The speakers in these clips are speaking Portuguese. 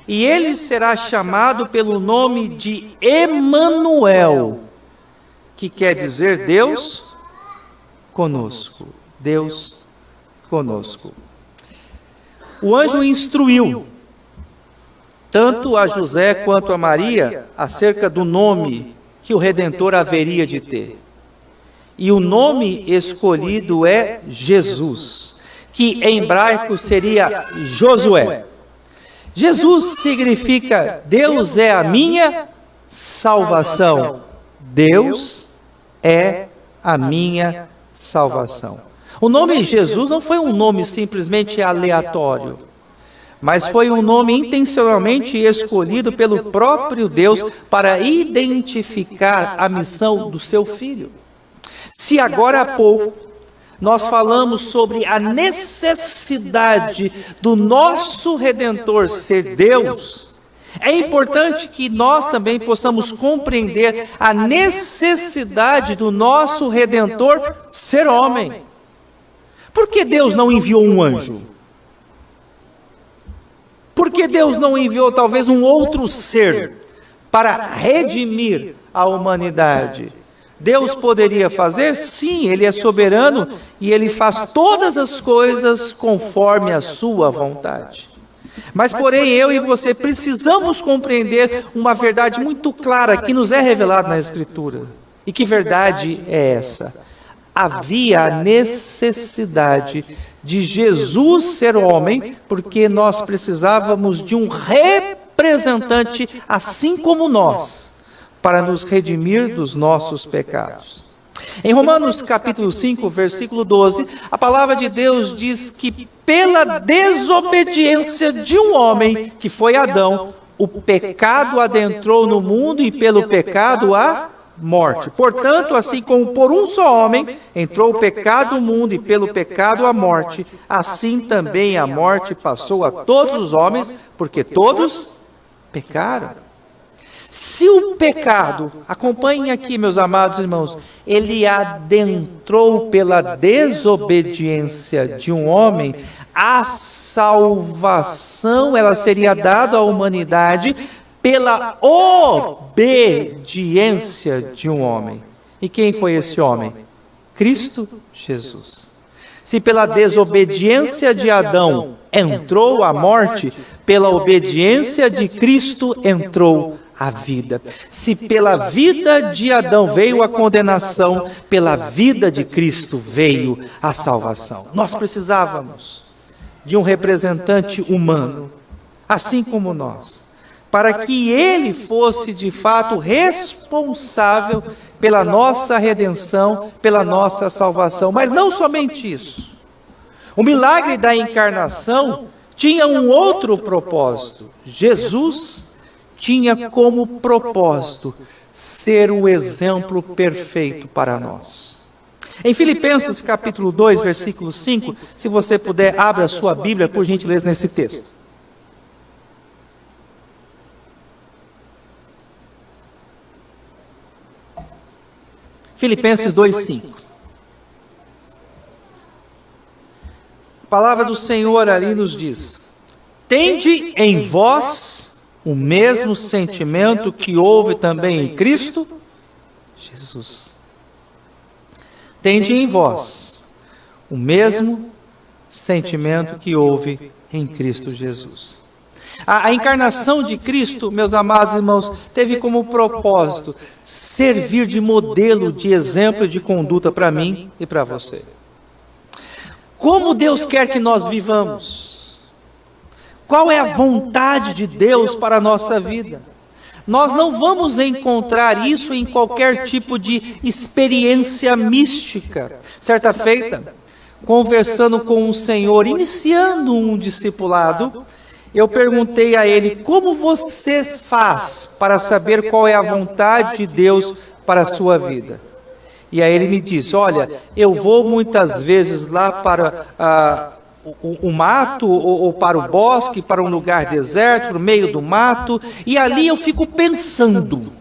e ele será chamado pelo nome de Emanuel, que quer dizer Deus conosco. Deus conosco. O anjo instruiu tanto a José quanto a Maria acerca do nome que o Redentor haveria de ter. E o nome escolhido é Jesus, que em hebraico seria Josué. Jesus significa Deus é a minha salvação. Deus é a minha salvação. O nome Jesus não foi um nome simplesmente aleatório, mas foi um nome intencionalmente escolhido pelo próprio Deus para identificar a missão do seu Filho. Se agora há pouco nós falamos sobre a necessidade do nosso Redentor ser Deus, é importante que nós também possamos compreender a necessidade do nosso Redentor ser homem. Por que Deus não enviou um anjo? Por que Deus não enviou talvez um outro ser para redimir a humanidade? Deus poderia fazer? Sim, Ele é soberano e Ele faz todas as coisas conforme a sua vontade. Mas, porém, eu e você precisamos compreender uma verdade muito clara que nos é revelada na Escritura. E que verdade é essa? Havia a necessidade de Jesus ser homem, porque nós precisávamos de um representante, assim como nós, para nos redimir dos nossos pecados. Em Romanos capítulo 5, versículo 12, a palavra de Deus diz que pela desobediência de um homem, que foi Adão, o pecado adentrou no mundo e pelo pecado a morte. Portanto, assim como por um só homem entrou o pecado no mundo e pelo pecado a morte, assim também a morte passou a todos os homens, porque todos pecaram. Se o pecado, acompanhem aqui, meus amados irmãos, ele adentrou pela desobediência de um homem, a salvação ela seria dada à humanidade pela obediência de um homem. E quem foi esse homem? Cristo Jesus. Se pela desobediência de Adão entrou a morte, pela obediência de Cristo entrou a vida. Se pela vida de Adão veio a condenação, pela vida de Cristo veio a salvação. Nós precisávamos de um representante humano, assim como nós, para que ele fosse de fato responsável pela nossa redenção, pela nossa salvação. Mas não somente isso. O milagre da encarnação tinha um outro propósito. Jesus tinha como propósito ser o exemplo perfeito para nós. Em Filipenses capítulo 2, versículo 5, se você puder, abra a sua Bíblia, por gentileza, nesse texto. Filipenses 2, 5. A palavra do Senhor ali nos diz: tende em vós o mesmo sentimento que houve também em Cristo Jesus. Tende em vós o mesmo sentimento que houve em Cristo Jesus. A encarnação de Cristo, meus amados irmãos, teve como propósito servir de modelo, de exemplo de conduta para mim e para você. Como Deus quer que nós vivamos? Qual é a vontade de Deus para a nossa vida? Nós não vamos encontrar isso em qualquer tipo de experiência mística. Certa feita, conversando com um senhor, iniciando um discipulado, eu perguntei a ele: como você faz para saber qual é a vontade de Deus para a sua vida? E aí ele me disse: olha, eu vou muitas vezes lá para o mato, ou para o bosque, para um lugar deserto, para o meio do mato, e ali eu fico pensando,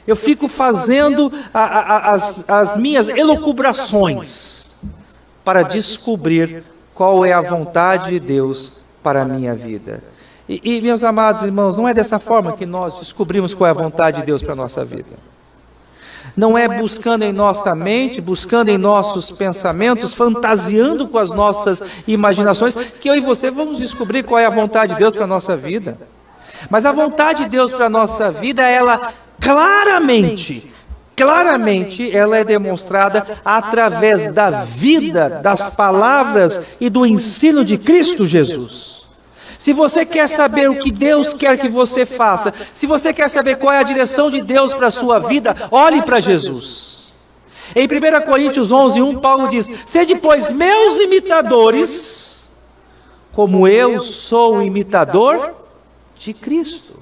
eu fico fazendo as minhas elucubrações para descobrir qual é a vontade de Deus para a minha vida. E, meus amados irmãos, não é dessa forma que nós descobrimos qual é a vontade de Deus para a nossa vida. Não é buscando em nossa mente, buscando em nossos pensamentos, fantasiando com as nossas imaginações, que eu e você vamos descobrir qual é a vontade de Deus para a nossa vida. Mas a vontade de Deus para a nossa vida, ela claramente, ela é demonstrada através da vida, das palavras e do ensino de Cristo Jesus. Se você quer saber o que Deus quer que você faça, se você quer saber qual é a direção de Deus para a sua vida, olhe para Jesus. Em 1 Coríntios 11:1, Paulo diz: sede, pois, meus imitadores, como eu sou imitador de Cristo.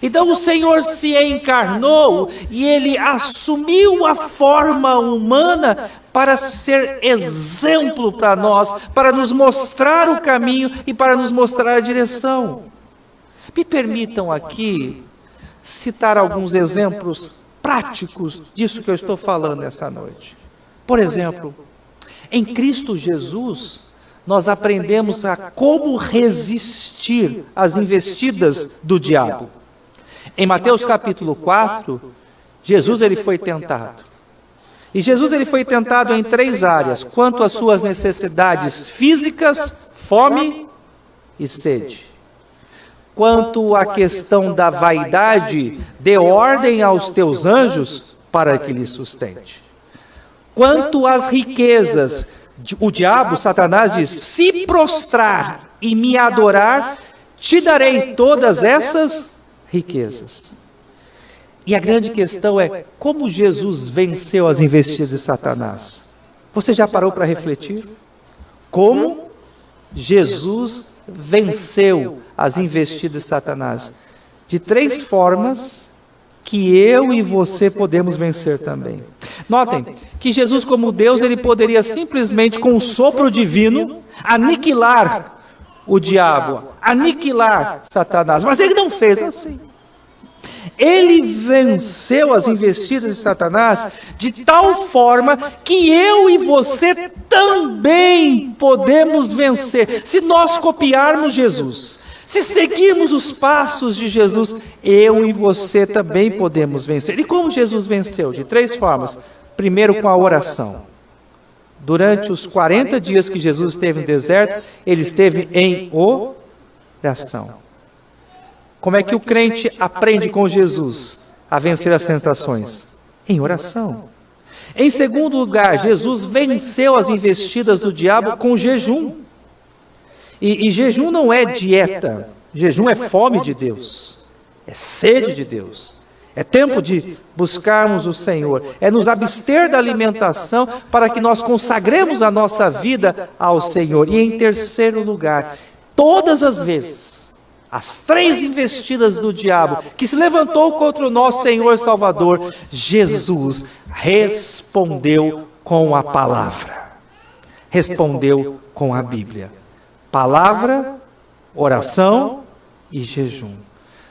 Então o Senhor se encarnou e Ele assumiu a forma humana para ser exemplo para nós, para nos mostrar o caminho e para nos mostrar a direção. Me permitam aqui citar alguns exemplos práticos disso que eu estou falando nessa noite. Por exemplo, em Cristo Jesus, nós aprendemos a como resistir às investidas do diabo. Em Mateus capítulo 4, Jesus ele foi tentado. E Jesus ele foi tentado em 3 áreas, quanto às suas necessidades físicas, fome e sede. Quanto à questão da vaidade, dê ordem aos teus anjos para que lhe sustente. Quanto às riquezas, o diabo, Satanás, diz: se prostrar e me adorar, te darei todas essas riquezas. E a grande questão é, como Jesus venceu as investidas de Satanás? Você já parou para refletir? Como Jesus venceu as investidas de Satanás? De 3 formas que eu e você podemos vencer também. Notem que Jesus, como Deus, ele poderia simplesmente, com um sopro divino, aniquilar o diabo, aniquilar Satanás. Mas ele não fez assim. Ele venceu as investidas de Satanás de tal forma que eu e você também podemos vencer. Se nós copiarmos Jesus, se seguirmos os passos de Jesus, eu e você também podemos vencer. E como Jesus venceu? De 3 formas. Primeiro, com a oração. Durante os 40 dias que Jesus esteve no deserto, ele esteve em oração. Como é que o crente aprende com Jesus a vencer as tentações? Em oração. Em segundo lugar, Jesus venceu as investidas do diabo com jejum. E jejum não é dieta, jejum é fome de Deus, é sede de Deus. É tempo de buscarmos o Senhor, é nos abster da alimentação para que nós consagremos a nossa vida ao Senhor. E em terceiro lugar, todas as vezes, as 3 investidas do diabo que se levantou contra o nosso Senhor e Salvador, Jesus respondeu com a palavra, respondeu com a Bíblia. Palavra, oração e jejum.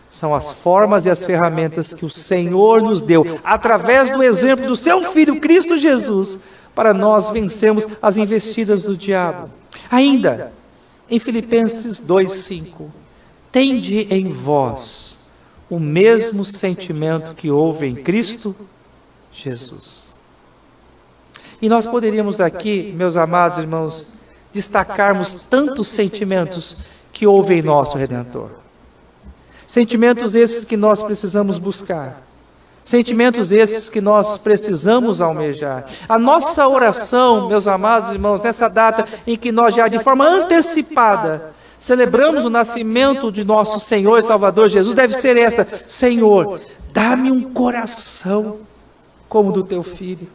São as formas e as ferramentas que o Senhor nos deu, através do exemplo do seu Filho, Cristo Jesus, para nós vencermos as investidas do diabo. Ainda, em Filipenses 2:5, tende em vós o mesmo sentimento que houve em Cristo Jesus. E nós poderíamos aqui, meus amados irmãos, destacarmos tantos sentimentos que houve em nosso Redentor. Sentimentos esses que nós precisamos buscar. Sentimentos esses que nós precisamos almejar. A nossa oração, meus amados irmãos, nessa data em que nós já de forma antecipada celebramos o nascimento de nosso Senhor e Salvador Jesus, deve ser esta: Senhor, dá-me um coração como o do teu Filho.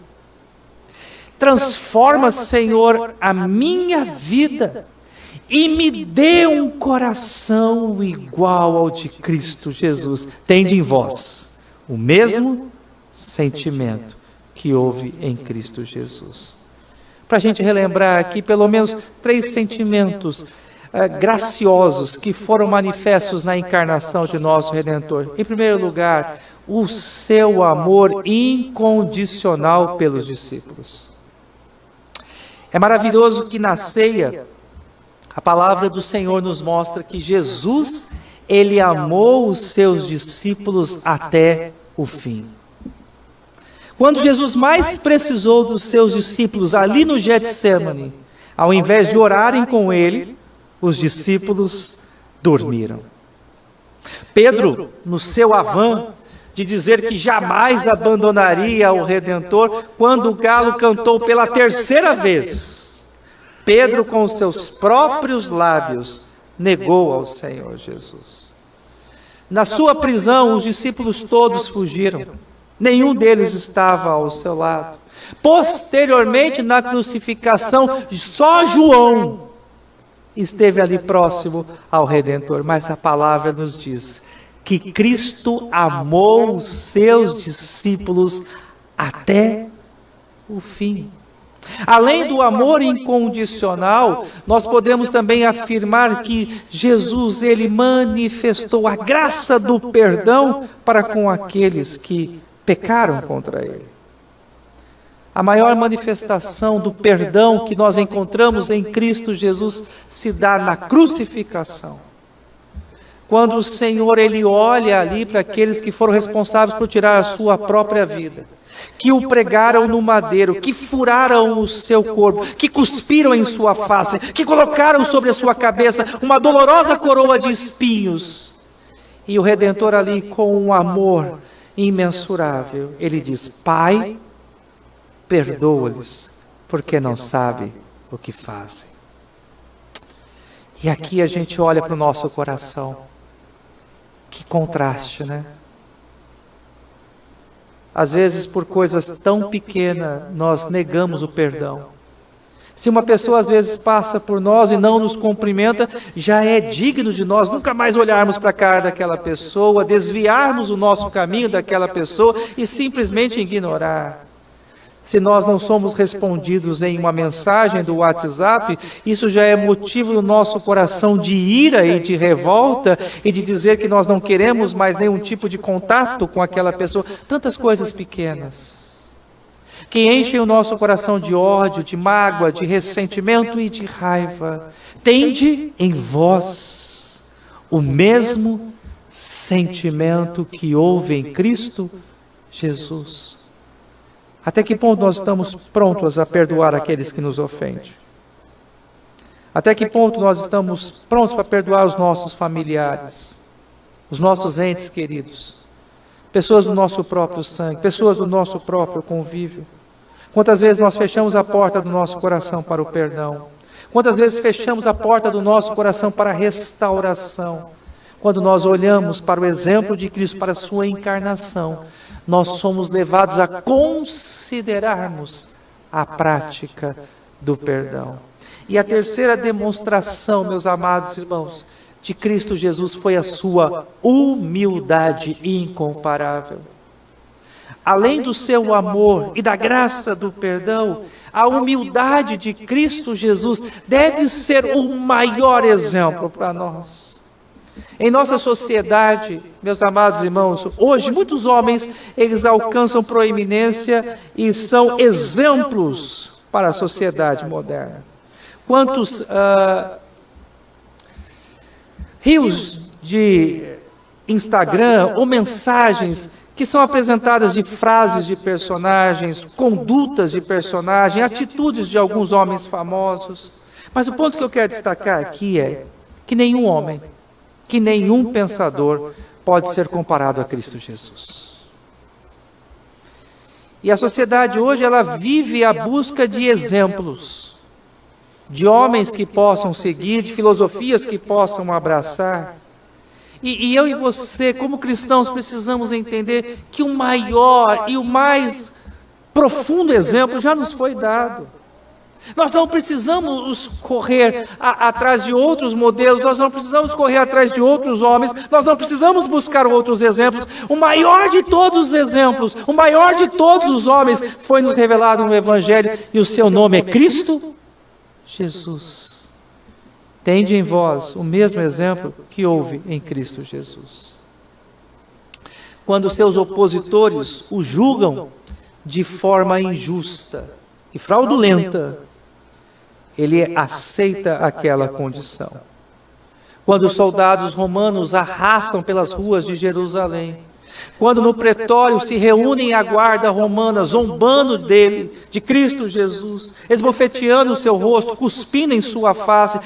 Transforma, Senhor, a minha vida e me dê um coração igual ao de Cristo Jesus. Tende em vós o mesmo sentimento que houve em Cristo Jesus. Para a gente relembrar aqui pelo menos 3 sentimentos graciosos que foram manifestos na encarnação de nosso Redentor. Em primeiro lugar, o seu amor incondicional pelos discípulos. É maravilhoso que na ceia, A palavra do Senhor nos mostra que Jesus, ele amou os seus discípulos até o fim. Quando Jesus mais precisou dos seus discípulos ali no Getsêmani, ao invés de orarem com ele, os discípulos dormiram. Pedro, no seu avã de dizer que jamais abandonaria o Redentor, quando o galo cantou pela terceira vez, Pedro, com os seus próprios lábios, negou ao Senhor Jesus. Na sua prisão, os discípulos todos fugiram. Nenhum deles estava ao seu lado. Posteriormente, na crucificação, só João esteve ali próximo ao Redentor. Mas a palavra nos diz que Cristo amou os seus discípulos até o fim. Além do amor incondicional, nós podemos também afirmar que Jesus, ele manifestou a graça do perdão para com aqueles que pecaram contra ele. A maior manifestação do perdão que nós encontramos em Cristo Jesus se dá na crucificação. Quando o Senhor, ele olha ali para aqueles que foram responsáveis por tirar a sua própria vida, que o pregaram no madeiro, que furaram o seu corpo, que cuspiram em sua face, que colocaram sobre a sua cabeça uma dolorosa coroa de espinhos. E o Redentor ali, com um amor imensurável, ele diz: Pai, perdoa-lhes, porque não sabem o que fazem. E aqui a gente olha para o nosso coração. Que contraste, né? Às vezes, por coisas tão pequenas, nós negamos o perdão. Se uma pessoa às vezes passa por nós e não nos cumprimenta, já é digno de nós nunca mais olharmos para a cara daquela pessoa, desviarmos o nosso caminho daquela pessoa e simplesmente ignorar. Se nós não somos respondidos em uma mensagem do WhatsApp, isso já é motivo no nosso coração de ira e de revolta e de dizer que nós não queremos mais nenhum tipo de contato com aquela pessoa. Tantas coisas pequenas que enchem o nosso coração de ódio, de mágoa, de ressentimento e de raiva. Tende em vós o mesmo sentimento que houve em Cristo Jesus. Até que ponto nós estamos prontos a perdoar aqueles que nos ofendem? Até que ponto nós estamos prontos para perdoar os nossos familiares, os nossos entes queridos, pessoas do nosso próprio sangue, pessoas do nosso próprio convívio? Quantas vezes nós fechamos a porta do nosso coração para o perdão? Quantas vezes fechamos a porta do nosso coração para a restauração? Quando nós olhamos para o exemplo de Cristo, para a sua encarnação, nós somos levados a considerarmos a prática do perdão. E a terceira demonstração, meus amados irmãos, de Cristo Jesus foi a sua humildade incomparável. Além do seu amor e da graça do perdão, a humildade de Cristo Jesus deve ser o maior exemplo para nós. Em nossa sociedade, meus amados irmãos, hoje muitos homens, eles alcançam proeminência e são exemplos para a sociedade moderna. Quantos rios de Instagram ou mensagens que são apresentadas de frases de personagens, condutas de personagem, atitudes de alguns homens famosos. Mas o ponto que eu quero destacar aqui é que nenhum homem, que nenhum pensador pode ser comparado a Cristo Jesus. E a sociedade hoje, ela vive à busca de exemplos, de homens que possam seguir, de filosofias que possam abraçar. E eu e você, como cristãos, precisamos entender que o maior e o mais profundo exemplo já nos foi dado. Nós não precisamos correr atrás de outros modelos, nós não precisamos correr atrás de outros homens, nós não precisamos buscar outros exemplos. O maior de todos os exemplos, o maior de todos os homens foi nos revelado no Evangelho e o seu nome é Cristo Jesus. Tende em vós o mesmo exemplo que houve em Cristo Jesus. Quando seus opositores o julgam de forma injusta e fraudulenta, ele aceita aquela condição. Quando os soldados romanos arrastam pelas ruas de Jerusalém, quando no pretório se reúnem a guarda romana, zombando dele, de Cristo Jesus, esbofeteando o seu rosto, cuspindo em sua face,